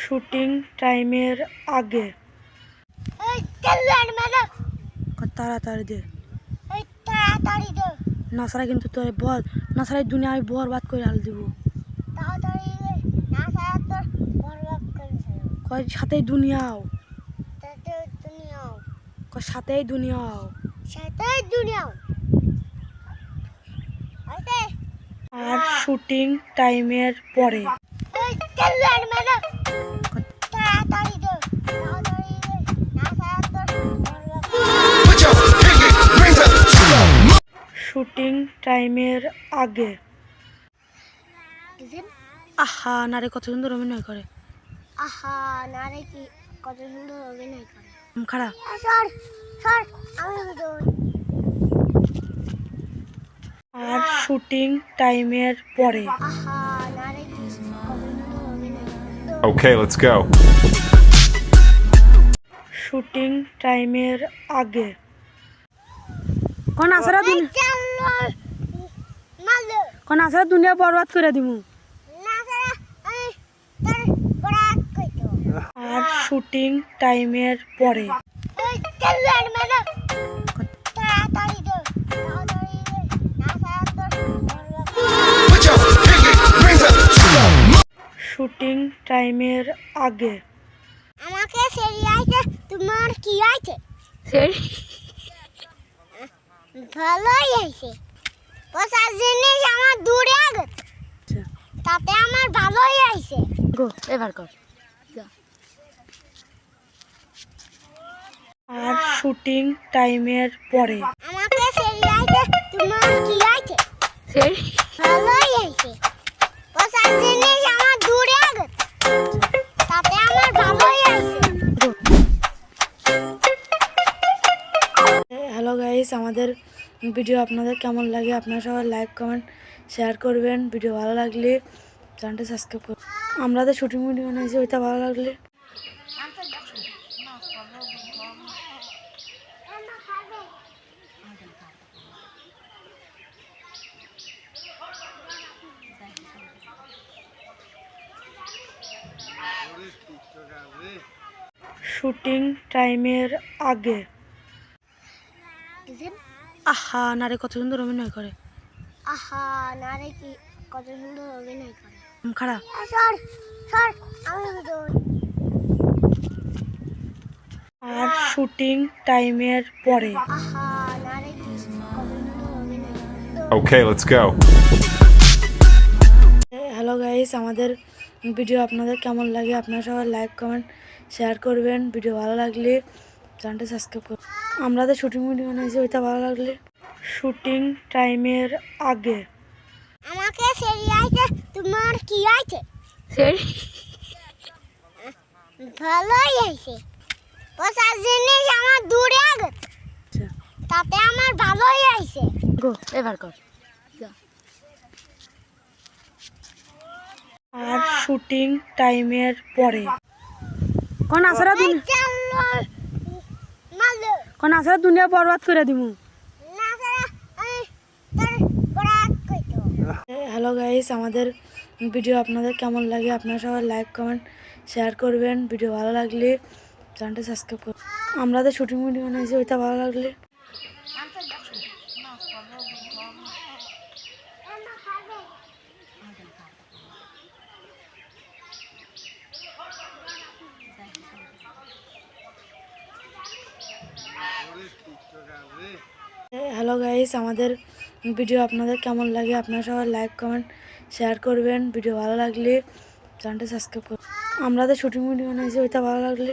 Shooting টাইমের আগে তাড়াতাড়ি দে, নাছাড়া কিন্তু তোর বল নাছাড়াই দুনিয়া আমি বরবাদ করে হাল দিব। কয় সাথেই দুনিয়াও, কয় সাথেই দুনিয়াও। আর শুটিং টাইমের পরে শুটিং টাইমের আগে আহা নারে কত সুন্দর অভিনয় করে। খারাপ আর শুটিং টাইমের পরে Okay, let's go. শুটিং টাইমের আগে কোন আসারা দুনিয়া বরবাদ করে দিমু। আর শুটিং টাইমের পরে শুটিং টাইমের আগে আমাকে সেরি আইছে, তোমার কি আইছে? ভালোই আইছে, পচার জিনিস আমার দূরে আগত, তাতে আমার ভালোই আইছে। গো এবার কর। আর শুটিং টাইমের পরে আমাকে সেরি আইছে, তোমার কি আইছে? ভালোই আইছে, পচার জিনিস আমার দূরে আগত, তাতে আমার ভালোই আইছে। হ্যালো গাইস, আমাদের ভিডিও আপনাদের কেমন লাগে আপনারা সবাই লাইক কমেন্ট শেয়ার করবেন। ভিডিও ভালো লাগলে চ্যানেলটা সাবস্ক্রাইব করুন। আমরা তো শুটিং ভিডিও বানাইছি, ওইটা ভালো লাগলে শুটিং টাইমের আগে আহা নারে কত সুন্দর অভিনয় করে। কি কত সুন্দর অভিনয় করে। খারাপ আর শুটিং টাইমের পরে Okay, let's go. Hello guys, আমাদের ভিডিও আপনাদের কেমন লাগে আপনারা সবাই লাইক কমেন্ট শেয়ার করবেন। ভিডিও ভালো লাগলে চ্যানেলটা সাবস্ক্রাইব করুন। আমরা তো শুটিং ভিডিও বানাইছি, ওইটা ভালো লাগলে শুটিং টাইমের আগে আমাকে সেরি আইছে, তোমার কি আইছে? ভালোই আইছে, পচার জিনিস আমার দূরে আগত, তাতে আমার ভালোই আইছে। গো এবার কর। আর শুটিং টাইমের পরে কোন আসারা দুনিয়া বরবাদ করে দিমু। হ্যালো গাইস, আমাদের ভিডিও আপনাদের কেমন লাগে আপনারা সবাই লাইক কমেন্ট শেয়ার করবেন। ভিডিও ভালো লাগলে চ্যানেলটা সাবস্ক্রাইব করুন। আমরা তো শুটিং ভিডিও বানাইছি, ওইটা ভালো লাগলে হ্যালো গাইস, আমাদের ভিডিও আপনাদের কেমন লাগে আপনারা সবাই লাইক কমেন্ট শেয়ার করবেন। ভিডিও ভালো লাগলে চ্যানেলটা সাবস্ক্রাইব করুন। আমরা তো শুটিং ভিডিও বানাইছি, ওইটা ভালো লাগলে